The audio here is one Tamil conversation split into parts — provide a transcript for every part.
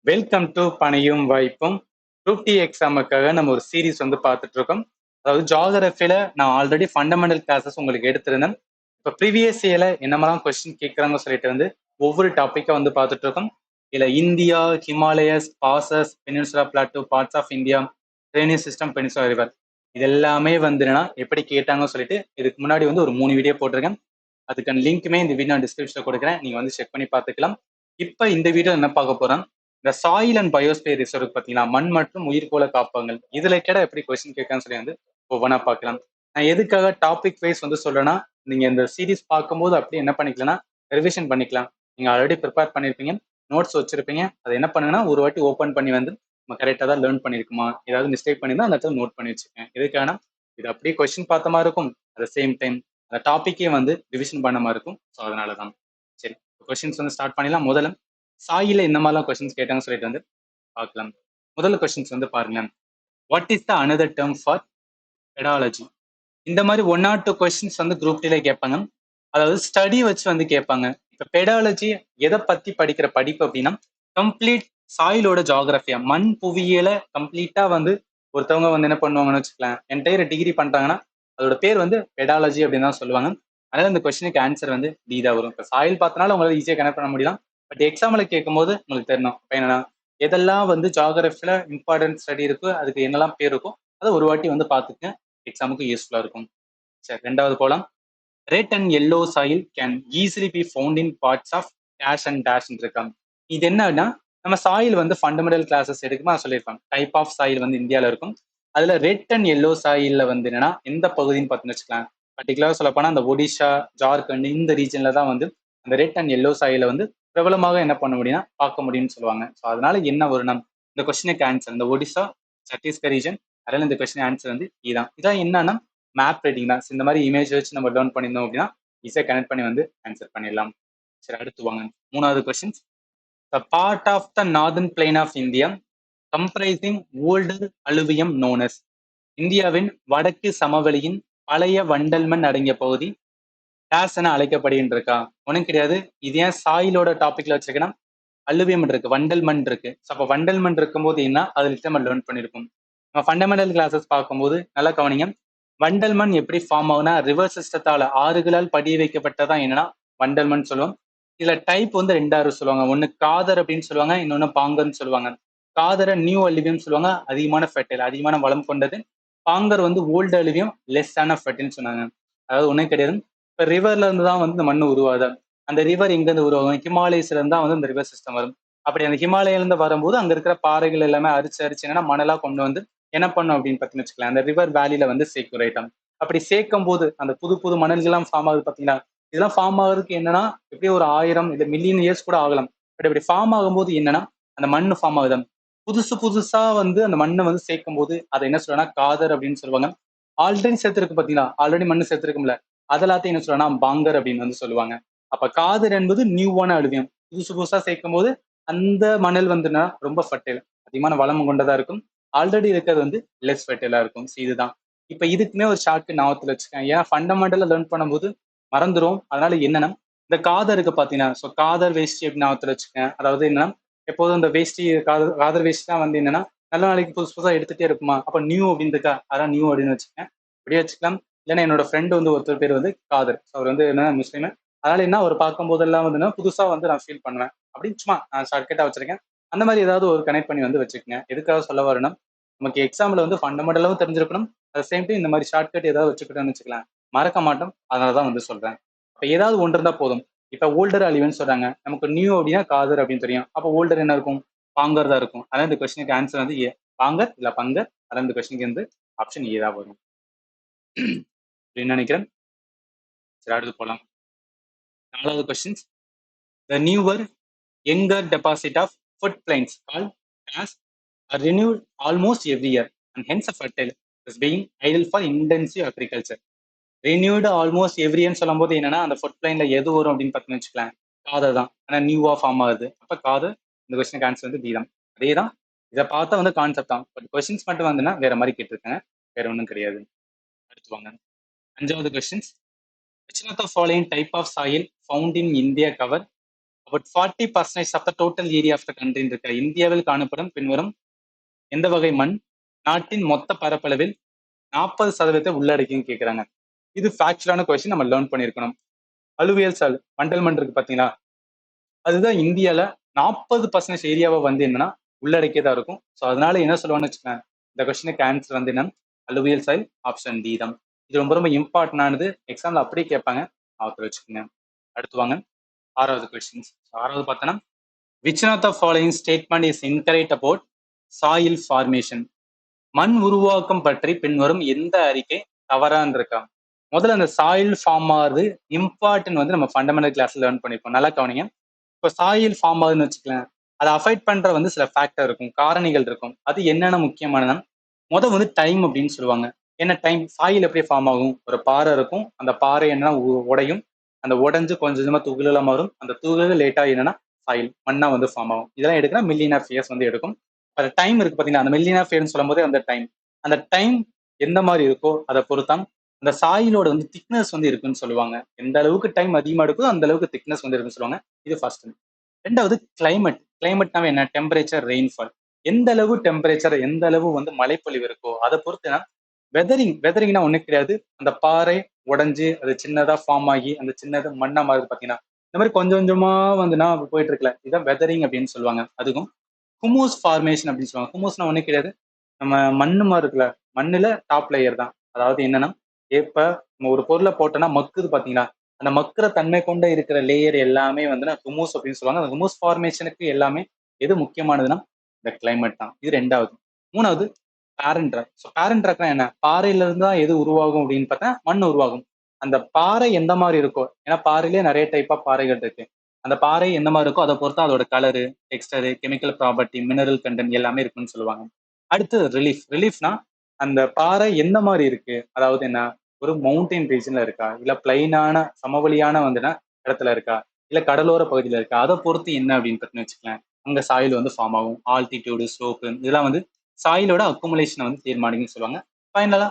வெல்கம் டு பணியும் வாய்ப்பும். குரூப் டி எக்ஸாமுக்காக நம்ம ஒரு சீரீஸ் பார்த்துட்டு இருக்கோம். அதாவது ஜாகிரபியில நான் ஆல்ரெடி ஃபண்டமெண்டல் கிளாஸஸ் உங்களுக்கு எடுத்திருந்தேன். இப்போ ப்ரீவியஸ் இயர்ல என்ன மாதிரிலாம் கொஸ்டின் கேட்குறாங்க சொல்லிட்டு ஒவ்வொரு டாப்பிக்கா பார்த்துட்டு இருக்கோம். இதுல India, Himalayas, passes, peninsula plateau, parts of India, drainage system, peninsula river, இது எல்லாமே எப்படி கேட்டாங்கன்னு சொல்லிட்டு இதுக்கு முன்னாடி ஒரு 3 வீடியோ போட்டிருக்கேன். அதுக்கான லிங்க்குமே இந்த வீடியோ நான் டிஸ்கிரிப்ஷன்ல கொடுக்குறேன். நீங்க செக் பண்ணி பார்த்துக்கலாம். இப்போ இந்த வீடியோ என்ன பார்க்க போறோம், இந்த சாயில் அண்ட் பயோஸ்பியர் ரிசர்வ் பார்த்தீங்கன்னா மண் மற்றும் உயிர்கோள காப்பகங்கள், இதுல எப்படி கொஸ்டின் கேட்கான்னு சொல்லி ஒவ்வொன்றா பார்க்கலாம். நான் எதுக்காக டாபிக் வைஸ் சொல்றேன்னா, நீங்க இந்த சீரீஸ் பார்க்கும்போது அப்படியே என்ன பண்ணிக்கலாம்னா ரிவிஷன் பண்ணிக்கலாம். நீங்க ஆல்ரெடி ப்ரிப்பேர் பண்ணிருப்பீங்க, நோட்ஸ் வச்சிருப்பீங்க. அதை என்ன பண்ணுங்கன்னா ஒரு வாட்டி ஓப்பன் பண்ணி நம்ம கரெக்டாக தான் லேர்ன் பண்ணிருக்குமா, ஏதாவது மிஸ்டேக் பண்ணியிருந்தா அந்த இடத்துல நோட் பண்ணி வச்சுக்கேன். எதுக்கான இது அப்படியே கொஸ்டின் பார்த்த மாதிரி இருக்கும், அட் சேம் டைம் அந்த டாப்பிக்கே ரிவிஷன் பண்ண மாதிரி இருக்கும். ஸோ அதனாலதான். சரி, கொஸ்டின்ஸ் ஸ்டார்ட் பண்ணிடலாம். முதல்ல சாயில இந்த மாதிரிலாம் கொஸ்டின்ஸ் கேட்டாங்கன்னு சொல்லிட்டு பார்க்கலாம். முதல்ல கொஸ்டின்ஸ் பாருங்க. What is the another term for pedology? இந்த மாதிரி 1 or 2 கொஸ்டின்ஸ் குரூப் டில கேட்பாங்க. அதாவது ஸ்டடி வச்சு கேட்பாங்க. இப்ப பெடாலஜி எதை பத்தி படிக்கிற படிப்பு அப்படின்னா, கம்ப்ளீட் சாயிலோட ஜாகிரபியா, மண் புவியியல கம்ப்ளீட்டா ஒருத்தவங்க என்ன பண்ணுவாங்கன்னு வச்சுக்கலாம், என்டையர் டிகிரி பண்றாங்கன்னா அதோட பேர் பெடாலஜி அப்படின்னு தான் சொல்லுவாங்க. அதனால இந்த கொஸ்டினுக்கு ஆன்சர் டி தான் வரும். இப்போ சாயில் பார்த்தனால உங்களால ஈஸியாக கனெக்ட் பண்ண முடியலாம். பட் எக்ஸாம்ல கேட்கும்போது உங்களுக்கு தெரியணும் இப்போ என்னன்னா எதெல்லாம் ஜாகிரபில இம்பார்ட்டன்ட் ஸ்டடி இருக்கு, அதுக்கு என்னெல்லாம் பேர் இருக்கும், அதை ஒரு வாட்டி பார்த்துக்க எக்ஸாமுக்கு யூஸ்ஃபுல்லா இருக்கும். சரி, ரெண்டாவது போலாம். Red and yellow soil can easily be found in parts of dash and dash இருக்காங்க. இது என்னன்னா, நம்ம சாயில் ஃபண்டமெண்டல் கிளாஸஸ் எடுக்குமா சொல்லியிருப்பாங்க. டைப் ஆஃப் சாயில் இந்தியாவில் இருக்கும். அதுல ரெட் அண்ட் எல்லோ சாயில்ல என்னன்னா எந்த பகுதின்னு பார்த்துன்னு வச்சுக்கலாம். பர்டிகுலராக சொல்ல போனா அந்த ஒடிஷா, ஜார்க்கண்ட் இந்த ரீஜன்ல தான் அந்த ரெட் அண்ட் எல்லோ சாயில பிரபலமாக என்ன பண்ண முடியும்னா பார்க்க முடியும்னு சொல்லுவாங்க. ஸோ அதனால என்ன ஒரு இந்த கொஸ்டினுக்கு ஆன்சர் இந்த ஒடிஷா, சத்தீஸ்கர் ரீஜன், அதனால இந்த கொஸ்டின் ஆன்சர் இதான் என்னன்னா மேப் ரீடிங் தான். இந்த மாதிரி இமேஜ் வச்சு நம்ம லேர்ன் பண்ணியிருந்தோம் அப்படின்னா ஈஸியாக கனெக்ட் பண்ணி ஆன்சர் பண்ணிடலாம். சரி, அடுத்து வாங்க. மூணாவது question. The part of the northern plain of India comprising older alluvium known as. இந்தியாவின் வடக்கு சமவெளியின் பழைய வண்டல்மண் அடங்கிய பகுதி டேஸ் என அழைக்கப்படுகின்றிருக்கா? ஒன்றும் கிடையாது. இது ஏன் சாயிலோட டாபிக்ல வச்சிருக்கேன்னா, அலுவியம் இருக்கு, வண்டல் மண் இருக்கு. அப்போ வண்டல் மண் இருக்கும்போது என்ன அதில் நம்ம லேர்ன் பண்ணியிருக்கோம். நம்ம ஃபண்டமெண்டல் கிளாஸஸ் பார்க்கும்போது நல்லா கவனிங்க. வண்டல் மண் எப்படி ஃபார்ம் ஆகுனா, ரிவர் சிஸ்டத்தால ஆறுகளால் படிய வைக்கப்பட்டதான் என்னன்னா வண்டல் மண் சொல்லுவோம். இதுல டைப் 2 சொல்லுவாங்க. ஒன்னு காதர் அப்படின்னு சொல்லுவாங்க, இன்னொன்னு பாங்கர்னு சொல்லுவாங்க. காதரை நியூ அலுவியம் சொல்லுவாங்க, அதிகமான ஃபெர்டைல், அதிகமான வளம் கொண்டது. பாங்கர் ஓல்டு அலுவியம், லெஸ் ஆன ஃபெர்டைல்னு சொன்னாங்க. அதாவது ஒன்றும் கிடையாது. இப்போ ரிவர்ல இருந்து தான் இந்த மண் உருவாது. அந்த ரிவர் எங்கேருந்து உருவாகும், ஹிமாலயஸ்ல இருந்தா இந்த ரிவர் சிஸ்டம் வரும். அப்படி அந்த ஹிமாலயில இருந்து வரும்போது அங்க இருக்கிற பாறைகள் எல்லாமே அரிச்சு அரிச்சு என்னன்னா மணலா கொண்டு என்ன பண்ணும் அப்படின்னு பார்த்தீங்கன்னு வச்சுக்கலாம், அந்த ரிவர் வேலியில சேர்க்கும். ரைட்டா? அப்படி சேர்க்கும் போது அந்த புது புது மணல்கள்லாம் ஃபார்ம் ஆகுது பார்த்தீங்களா? இதெல்லாம் ஃபார்ம் ஆகுறதுக்கு என்னன்னா எப்படியும் ஒரு 1000 இல்லை மில்லியன் இயர்ஸ் கூட ஆகலாம். பட் இப்படி ஃபார்ம் ஆகும்போது என்னன்னா அந்த மண் ஃபார்ம் ஆகுது. புதுசு புதுசா அந்த மண்ணை சேர்க்கும் போது அதை என்ன சொல்லுவாங்கன்னா காதர் அப்படின்னு சொல்லுவாங்க. ஆல்ரெடி சேர்த்திருக்கு பார்த்தீங்களா, ஆல்ரெடி மண்ணு சேர்த்திருக்கும்ல, அதெல்லாத்தையும் என்ன சொல்லுவாங்கன்னா பாங்கர் அப்படின்னு சொல்லுவாங்க. அப்ப காதர் என்பது நியூவான அலுவியம். புதுசு புதுசா சேர்க்கும் போது அந்த மணல் ரொம்ப ஃபர்டைல், அதிகமான வளம் கொண்டதா இருக்கும். ஆல்ரெடி இருக்கிறது லெஸ் ஃபர்டைலா இருக்கும். இதுதான். இப்ப இதுக்குமே ஒரு ஷார்ட்கட் ஞாபகத்துல வச்சுக்கேன். ஏன்னா ஃபண்டமெண்டலா லேர்ன் பண்ணும்போது மறந்துடும். அதனால என்னன்னா இந்த காதருக்கு பாத்தீங்கன்னா, ஸோ காதர் வேஷ்டி அப்படின்னு ஞாபகத்துல வச்சுக்கேன். அதாவது என்னன்னா எப்போதும் இந்த வேஷ்டி காதர் வேஷ்டி தான் என்னன்னா நல்ல நாளைக்கு புதுசு புதுசா எடுத்துட்டே இருக்குமா, அப்ப நியூ அப்படின்றக்கா அதான் நியூ அப்படின்னு வச்சுக்கேன். அப்படியே வச்சுக்கலாம். இல்லைன்னா என்னோட ஃப்ரெண்டு ஒருத்தர் பேர் காதர், அவர் என்ன முஸ்லீம். அதனால என்ன அவர் பார்க்கும் போதெல்லாம் புதுசா நான் ஃபீல் பண்ணுவேன் அப்படின்னு சும்மா நான் ஷார்ட்கட்டா வச்சிருக்கேன். அந்த மாதிரி ஏதாவது ஒரு கனெக்ட் பண்ணி வச்சுக்கோங்க. எதுக்காக சொல்ல வரேன்னா, நமக்கு எக்ஸாம்ல ஃபண்டமெண்டலாவும் தெரிஞ்சிருக்கணும், அட் சேம் டைம் இந்த மாதிரி ஷார்ட்கட் ஏதாவது வச்சுக்கிட்டோம்னு வச்சுக்கலாம், மறக்க மாட்டோம். அதனாலதான் சொல்றேன். இப்ப ஏதாவது ஒன்று இருந்தா போதும். இப்ப ஓல்டர் அலிவன் சொல்றாங்க, நமக்கு நியூ அப்படின்னா காதர் அப்படின்னு தெரியும். அப்ப ஓல்டர் என்ன இருக்கும், பாங்கர் தான் இருக்கும். அதான் இந்த கொஸ்டினுக்கு ஆன்சர் ஏ, பாங்கர் இல்ல பங்கர். அதான் இந்த கொஸ்டினுக்கு ஆப்ஷன் ஏ தான் வரும் அப்படின்னு நினைக்கிறேன். சரி, அடுத்து போலாம். 4வது question. The newer, younger deposit of foot plains called as are renewed almost every year and hence a fertile, thus being ideal for intensive agriculture. Renewed almost எவ்ரின்னு சொல்லும் போது என்னன்னா அந்த ஃபுட் பிளைன்ல எது வரும் அப்படின்னு பார்த்தீங்கன்னு வச்சுக்கலாம், காதர் தான். ஆனா நியூவா ஃபார்ம் ஆகுது. அப்ப காதர். இந்த கொஸ்டினுக்கு ஆன்சர் பி தான். அதே தான். இதை பார்த்தா கான்செப்ட் தான். பட் கொஸ்டின்ஸ் மட்டும் வேற மாதிரி கேட்டிருக்காங்க, வேற ஒன்றும் கிடையாது. அடுத்து வாங்க. 5வது questions. Which of the following type of soil found in India cover about 40% of the total area of the country இருக்க இந்தியாவில் காணப்படும் பின்வரும் எந்த வகை மண் நாட்டின் மொத்த பரப்பளவில் 40% உள்ளடக்கின்னு கேட்கிறாங்க. இது ஃபேக்சுவலான கொஸ்டின், நம்ம லேர்ன் பண்ணியிருக்கணும். அலுவியல் சால் மண்டல் மண் இருக்கு பாத்தீங்களா, அதுதான் இந்தியால 40% ஏரியாவை வந்து என்னன்னா உள்ளடக்கியதா இருக்கும். ஸோ அதனால என்ன சொல்லுவான்னு வச்சுக்கோங்க, இந்த கொஸ்டினுக்கு ஆன்சர் வந்து என்ன, அலுவியல் சாயில், ஆப்ஷன் டி தான். இது ரொம்ப ரொம்ப இம்பார்ட்டன்டானது, எக்ஸாம்ல அப்படியே கேட்பாங்க, ஆத்தர் வச்சுக்கோங்க. அடுத்து வாங்க 6வது கொஸ்டின்ஸ். 6வது பார்த்தோன்னா, which one of the following statement is incorrect about soil formation? மண் உருவாக்கம் பற்றி பின்வரும் எந்த அறிக்கை தவறான்னு இருக்கா? முதல்ல அந்த சாயில் ஃபார்ம் ஆகுது இம்பார்ட்டன்ட் வந்து நம்ம ஃபண்டமெண்டல் கிளாஸ்ல லேர்ன் பண்ணிப்போம். நல்லா கவனிங்க. இப்போ சாயில் ஃபார்ம் ஆகுதுன்னு வச்சுக்கலாம், அதை அஃபெக்ட் பண்ற வந்து சில ஃபேக்டர் இருக்கும், காரணிகள் இருக்கும். அது என்னென்ன முக்கியமானதுன்னா, வந்து டைம் அப்படின்னு சொல்லுவாங்க. என்ன டைம்? சாயில் எப்படி ஃபார்ம் ஆகும்? ஒரு பாறை இருக்கும், அந்த பாறை என்னன்னா உடையும், அந்த உடைஞ்சு கொஞ்சம் கொஞ்சமா துகளா மாறும், அந்த துகள் லேட்டா என்னன்னா சாயில் மண்ணா வந்து ஃபார்ம் ஆகும். இதெல்லாம் எடுக்கணும் மில்லியன் ஆஃப் இயர்ஸ் வந்து எடுக்கும். அந்த டைம் இருக்கு பாத்தீங்கன்னா, அந்த மில்லியன் ஆஃப் இயர்ஸ் சொல்லும் போது அந்த டைம் எந்த மாதிரி இருக்கோ அதை பொறுத்தான் அந்த சாயிலோட வந்து திக்னஸ் வந்து இருக்குன்னு சொல்லுவாங்க. எந்த அளவுக்கு டைம் அதிகமா எடுக்கோ அந்த அளவுக்கு திக்னஸ் வந்து இருக்குன்னு சொல்லுவாங்க. இது ஃபர்ஸ்ட். ரெண்டாவது கிளைமேட். கிளைமேட்னாவே என்ன? Temperature, rainfall. எந்த அளவு டெம்பரேச்சர், எந்த அளவு வந்து மழைப்பொழிவு இருக்கோ அதை பொறுத்துனா வெதரிங். வெதரிங்னா ஒண்ணு கிடையாது, அந்த பாறை உடைஞ்சு அது சின்னதா ஃபார்ம் ஆகி அந்த சின்னது மண்ணா மாறுது பாத்தீங்கன்னா, இந்த மாதிரி கொஞ்சம் கொஞ்சமா வந்துன்னா போயிட்டு இருக்கல, இதுதான் வெதரிங் அப்படின்னு சொல்லுவாங்க. அதுக்கும் ஹுமோஸ் ஃபார்மேஷன் அப்படின்னு சொல்லுவாங்க. ஹுமோஸ்னா ஒண்ணு கிடையாது, நம்ம மண்ணு மாதிரி இருக்குல்ல, மண்ணுல டாப் லேயர் தான். அதாவது என்னன்னா, இப்ப நம்ம ஒரு பொருளை போட்டோம்னா மக்குது பாத்தீங்களா, அந்த மக்குற தன்மை கொண்ட இருக்கிற லேயர் எல்லாமே வந்து ஹுமோஸ் அப்படின்னு சொல்லுவாங்க. அந்த ஹுமோஸ் ஃபார்மேஷனுக்கு எல்லாமே எது முக்கியமானதுன்னா இந்த கிளைமேட் தான். இது ரெண்டாவது. மூணாவது பேரண்ட் ராக். ஸோ பேரண்ட் ராக்னா என்ன? பாறையில இருந்து தான் எது உருவாகும் அப்படின்னு பார்த்தா மண் உருவாகும். அந்த பாறை எந்த மாதிரி இருக்கோ, ஏன்னா பாறையிலே நிறைய டைப் ஆஃப் பாறைகள் இருக்கு, அந்த பாறை எந்த மாதிரி இருக்கோ அதை பொறுத்து அதோட colour, Dexter, chemical property, mineral content எல்லாமே இருக்குன்னு சொல்லுவாங்க. அடுத்து ரிலீஃப். ரிலீஃப்னா அந்த பாறை எந்த மாதிரி இருக்கு, அதாவது என்ன, ஒரு மவுண்டைன் ரீஜன்ல இருக்கா, இல்ல பிளைனான சமவெளியான வந்துன்னா இடத்துல இருக்கா, இல்ல கடலோர பகுதியில இருக்கா, அதை பொறுத்து என்ன அப்படின்னு பார்த்தீங்கன்னு வச்சுக்கலாம், அங்க சாயில் வந்து ஃபார்ம் ஆகும். ஆல்டிடியூடு, ஸ்லோப்பு இதெல்லாம் வந்து சாயிலோட அக்குமுலேஷனை வந்து தீர்மானிக்குன்னு சொல்லுவாங்க. ஃபைனலா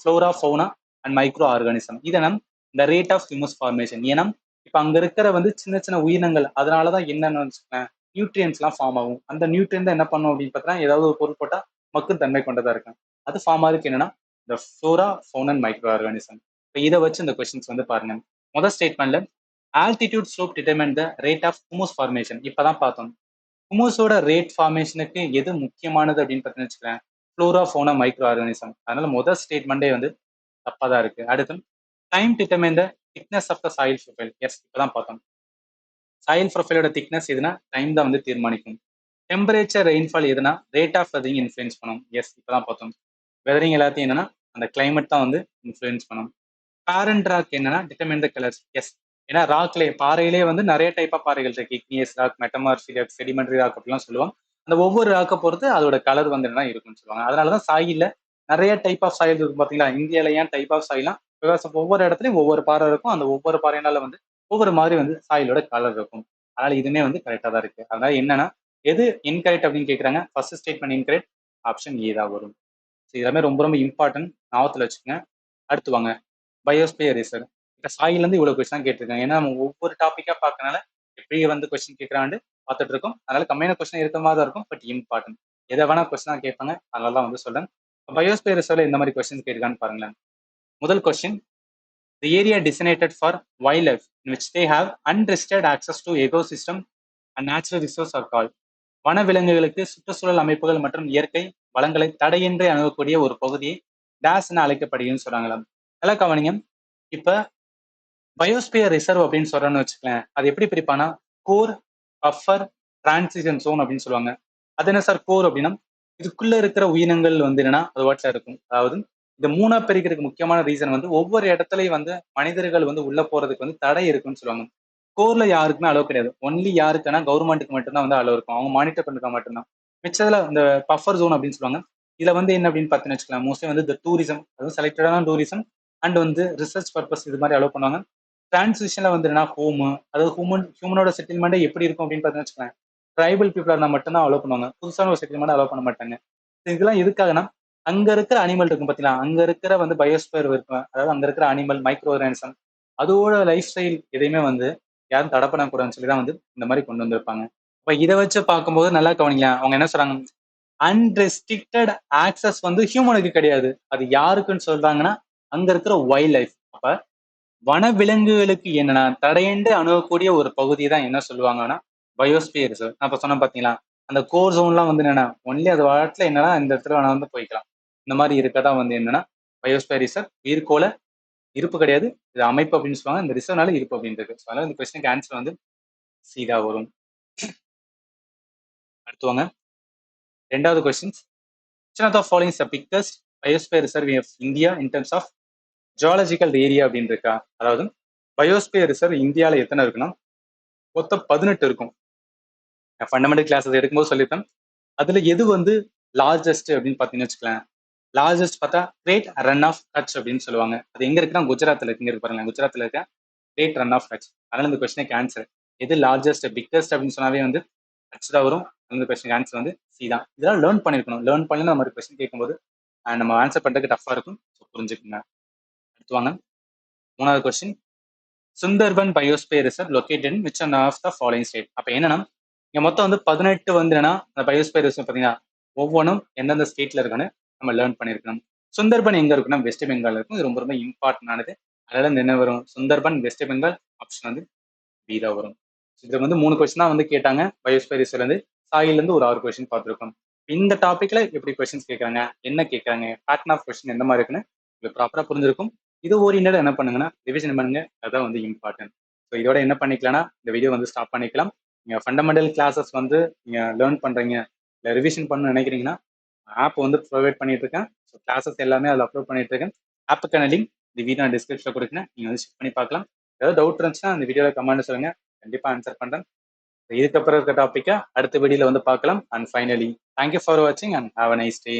Flora, fauna and micro organism. இதனம் இந்த ரேட் ஆஃப் ஹியூமஸ் ஃபார்மேஷன். ஏன்னா இப்ப அங்க இருக்கிற வந்து சின்ன சின்ன உயிரினங்கள், அதனாலதான் என்னன்னு வச்சுக்கோங்க, நியூட்ரியன்ஸ் எல்லாம் ஃபார்ம் ஆகும். அந்த நியூட்ரியன் தான் என்ன பண்ணும் அப்படின்னு பார்த்தா, ஏதாவது ஒரு பொருள் போட்டா மக்கும் தன்மை கொண்டதா இருக்கும். அது ஃபார்ம் ஆகுதுக்கு என்னன்னா இந்த flora, fauna and micro organism. இப்போ இதை வச்சு இந்த கொஸ்டின்ஸ் வந்து பாருங்க. முதல் ஸ்டேட்மெண்ட்ல altitude slope determine the rate of humus formation. இப்பதான் பார்த்தோம். ஹுமஸோட ரேட் ஃபார்மேஷனுக்கு எது முக்கியமானது அப்படின்னு பார்த்தீங்கன்னு வச்சுக்கிறேன், ஃப்ளோரா, ஃபௌனா, மைக்ரோ ஆர்கானிசம். அதனால முதல் ஸ்டேட்மெண்டே வந்து தப்பா தான் இருக்கு. அடுத்து time determine the thickness of the soil profile. Yes, இப்பதான் பார்த்தோம். சாயில் ப்ரொஃபைலோட திக்னஸ் எதுனா டைம் தான் வந்து தீர்மானிக்கும். டெம்பரேச்சர், ரெயின்ஃபால் எதுனா ரேட் ஆஃப் வெதரிங் இன்ஃப்ளூயன்ஸ் பண்ணும். எஸ், இப்பதான் பார்த்தோம். வெதரிங் எல்லாத்தையும் என்னன்னா அந்த கிளைமேட் தான் வந்து இன்ஃப்ளூயன்ஸ் பண்ணும். பேரண்ட் ராக் என்னன்னா டிட்டர்மைன் த கலர்ஸ். எஸ், ஏன்னா ராக்லே பாறையிலே வந்து நிறைய டைப் ஆஃப் பாறைகள் இருக்கு. Igneous rock, metamorphic rock, sedimentary rock அப்படிலாம் சொல்லுவாங்க. அந்த ஒவ்வொரு ராக்கை பொறுத்து அதோட கலர் வந்து என்ன இருக்குன்னு சொல்லுவாங்க. அதனாலதான் சாயில நிறைய டைப் ஆஃப் சாயில் இருக்கு பாத்தீங்களா. இந்தியாவில ஏன் டைப் ஆஃப் சாயிலாம் ஒவ்வொரு இடத்துலயும் ஒவ்வொரு பாறை இருக்கும், அந்த ஒவ்வொரு பாறையினால வந்து ஒவ்வொரு மாதிரி வந்து சாயிலோட கலர் இருக்கும். அதனால இதுவுமே வந்து கரெக்டா தான் இருக்கு. அதனால என்னன்னா எது இன்கரெக்ட் அப்படின்னு கேட்கறாங்க, first statement incorrect, option A தான் வரும். இதெல்லாமே ரொம்ப ரொம்ப இம்பார்ட்டன்ட், ஞாபகத்துல வச்சுக்கோங்க. அடுத்து வாங்க பயோஸ்பியர் ரிசர்வ். இப்போ சாயில இருந்து இவ்வளவு கொஸ்டின் கேட்டிருக்காங்க. ஏன்னா நம்ம ஒவ்வொரு டாபிக்கா பார்க்கறனால எப்படி வந்து கொஸ்டின் கேட்கறான்னு பார்த்துட்டு இருக்கோம். அதனால கம்மியான கொஸ்டின் இருக்க மாதிரி தான் இருக்கும், பட் இம்பார்ட்டன்ட். எதை வேணா கொஸ்டினா கேட்பாங்க, அதனால தான் வந்து சொல்றேன். பயோஸ்பியர் ரிசர்வ்ல இந்த மாதிரி கொஸ்டின் கேட்கறான்னு பாருங்களேன். முதல் question, the area designated for wild life in which they have unrestricted access to ecosystem and natural resource are called. வனவிலங்குகளுக்கு சுற்றுச்சூழல் அமைப்புகள் மற்றும் இயற்கை வளங்களை தடையின்றி அணுகக்கூடிய ஒரு பகுதியை டேஸ் என அழைக்கப்படுகிறதுன்னு சொல்றாங்களாம். நல்லா கவனிங்க. இப்ப பயோஸ்பியர் ரிசர்வ் அப்படின்னு சொல்றோம்னு வச்சுக்கலேன், அது எப்படி பிரிப்பானா கோர், பஃபர், டிரான்சிஷன் ஜோன் அப்படின்னு சொல்லுவாங்க. அது என்ன சார் கோர் அப்படின்னா, இதுக்குள்ள இருக்கிற உயிரினங்கள் வந்து என்னன்னா அது வாட்ல இருக்கும். அதாவது இந்த மூணா பிரிக்கிறதுக்கு முக்கியமான ரீசன் வந்து ஒவ்வொரு இடத்துலயும் வந்து மனிதர்கள் வந்து உள்ள போறதுக்கு வந்து தடை இருக்குன்னு சொல்லுவாங்க. கோர்ல யாருக்குமே அளவு கிடையாது. ஒன்லி யாருக்குன்னா கவர்மெண்ட்டுக்கு மட்டும்தான் வந்து அளவு இருக்கும். அவங்க மானிட்டர் பண்றதா மட்டும்தான். மிச்சதுல இந்த பஃபர் ஜோன் அப்படின்னு சொல்லுவாங்க. இதுல வந்து என்ன அப்படின்னு பார்த்தீங்கன்னு வச்சுக்கலாம், மோஸ்ட்லி வந்து இந்த டூரிசம், அதுவும் செலக்டடான டூரிசம் அண்ட் வந்து ரிசர்ச் பர்பஸ் இது மாதிரி அலோவ் பண்ணுவாங்க. டிரான்சிஷன்ல வந்து என்ன ஹோம், அதாவது ஹியூமனோட செட்டில்மெண்ட் எப்படி இருக்கும் அப்படின்னு பார்த்தீங்கன்னு வச்சுக்கோங்க, ட்ரைபல் பீப்புளா இருந்தா மட்டும்தான் அலோவ் பண்ணுவாங்க. புதுசான ஒரு செட்டில்மெண்ட் அலோவ் பண்ண மாட்டாங்க. இதெல்லாம் எதுக்காகனா அங்க இருக்கிற அனிமல் இருக்கும் பாத்தீங்களா, அங்க இருக்கிற வந்து பயோஸ்பியர் இருக்கும், அதாவது அங்க இருக்கிற அனிமல், மைக்ரோ ஆர்கானிசம், அதோட லைஃப் ஸ்டைல் எதையுமே வந்து யாரும் தடை பண்ணக்கூடாதுன்னு சொல்லி தான் வந்து இந்த மாதிரி கொண்டு வந்திருப்பாங்க. இப்ப இதை வச்சு பார்க்கும்போது நல்லா கவனிங்க. அவங்க என்ன சொல்றாங்க, அன்ரெஸ்ட்ரிக்டட் ஆக்சஸ் வந்து ஹியூமனுக்கு கிடையாது, அது யாருக்குன்னு சொல்றாங்கன்னா அங்க இருக்கிற வைல்ட் லைஃப். அப்ப வனவிலங்குகளுக்கு என்னன்னா தடையண்டு அணுகக்கூடிய ஒரு பகுதி தான் என்ன சொல்லுவாங்கன்னா பயோஸ்பியர் ரிசர்வ். நான் இப்ப சொன்ன பாத்தீங்களா, அந்த கோர் ஜோன்லாம் வந்து என்னன்னா ஒன்லி அது வாட்டில் என்னன்னா இந்த இடத்துல வேணா வந்து போய்க்கலாம். இந்த மாதிரி இருக்கதான் வந்து என்னன்னா பயோஸ்பியர் ரிசர்வ். உயிர்கோள இருப்பு கிடையாது, இது அமைப்பு அப்படின்னு சொல்லுவாங்க. இந்த ரிசர்வ்னால இருப்பு அப்படின்றது. அதனால இந்த கொஸ்டினுக்கு ஆன்சர் வந்து சீதா வரும். அடுத்து வாங்க, ரெண்டாவது question. Which of the following is the biggest biosphere reserve of India in terms of geological area அப்படின்னு இருக்கா? அதாவது பயோஸ்பியர் ரிசர்வ் இந்தியாவில் எத்தனை இருக்குன்னா மொத்தம் 18 இருக்கும். ஃபண்டமெண்டல் கிளாஸஸ் எடுக்கும்போது சொல்லியிருப்பேன். அதுல எது வந்து லார்ஜஸ்ட் அப்படின்னு பார்த்தீங்கன்னு வச்சுக்கலாம். லார்ஜஸ்ட் பார்த்தா கிரேட் ரன் ஆஃப் கட்ச் அப்படின்னு சொல்லுவாங்க. அது எங்க இருக்குன்னா குஜராத்ல இருக்கு. இங்க இருக்கு பாருங்க, குஜராத்ல இருக்க கிரேட் ரன் ஆஃப் கட்ச். அதனால இந்த கொஸ்டினுக்கு ஆன்சர் எது லார்ஜஸ்ட் பிக்கஸ்ட் அப்படின்னு சொன்னாவே வந்து கட்ச் தான் வரும். அந்த கொஸ்டினுக்கு ஆன்சர் வந்து சி தான். இதெல்லாம் லேர்ன் பண்ணிருக்கணும். லேர்ன் பண்ணி நம்ம ஒரு கொஸ்டின் கேட்கும்போது நம்ம ஆன்சர் பண்றதுக்கு டஃபா இருக்கும். புரிஞ்சுக்கோங்க. அடுத்து வாங்க, மூணாவது question. Sundarban biosphere reserve located in which one of the following state. அப்ப என்னன்னா இங்க மொத்தம் வந்து 18 வந்து என்னன்னா அந்த பயோஸ்பியர் ரிசர்வ் பார்த்தீங்கன்னா ஒவ்வொன்றும் எந்தெந்த ஸ்டேட்ல இருக்குன்னு நம்ம லேர்ன் பண்ணிருக்கணும். சுந்தர்பன் எங்க இருக்குன்னா வெஸ்ட் பெங்கால் இருக்கும். இது ரொம்ப ரொம்ப இம்பார்ட்டன்ட் ஆனது. அதனால என்ன வரும், சுந்தர்பன் வெஸ்ட் பெங்கால். ஆப்ஷன் வந்து பி தான் வரும். இது வந்து 3 கொஸ்டின் தான் வந்து கேட்டாங்க. பயோஸ்பியர் ரிசர்வ்ல இருந்து சாயில இருந்து ஒரு 6 கொஸ்டின் பார்த்துருக்கோம். இந்த டாபிக்ல எப்படி கொஸ்டின்ஸ் கேட்கறாங்க, என்ன கேட்கறாங்க, பேட்டர்ன் ஆஃப் கொஸ்டின் எந்த மாதிரி இருக்குன்னு உங்களுக்கு ப்ராப்பரா புரிஞ்சிருக்கும். இது ஓரியன்டா என்ன பண்ணுங்கன்னா ரிவிஷன் பண்ணுங்க, அதான் வந்து இம்பார்ட்டன்ட். ஸோ இதோட என்ன பண்ணிக்கலாம்னா இந்த வீடியோ வந்து ஸ்டாப் பண்ணிக்கலாம். நீங்க ஃபண்டமெண்டல் கிளாஸஸ் வந்து நீங்க லேர்ன் பண்றீங்க, இல்லை ரிவிஷன் பண்ண நினைக்கிறீங்கன்னா ஆப் வந்து ப்ரொவைட் பண்ணிட்டு இருக்கேன். ஸோ கிளாஸஸ் எல்லாமே அதில் அப்லோட் பண்ணிட்டு இருக்கேன். ஆப்புக்கான லிங்க் இந்த வீடியோ நான் டிஸ்கிரிப்ஷனில் கொடுக்குறேன், நீங்க வந்து செக் பண்ணி பார்க்கலாம். ஏதாவது டவுட் இருந்துச்சுன்னா அந்த வீடியோவில் கமெண்ட் சொல்லுங்க, கண்டிப்பா ஆன்சர் பண்றேன். இதுக்கப்புறம் இருக்க டாபிக்கை அடுத்த வீடியோல வந்து பார்க்கலாம். அண்ட் ஃபைனலி தேங்க்யூ ஃபார் வாட்சிங் and have a nice day.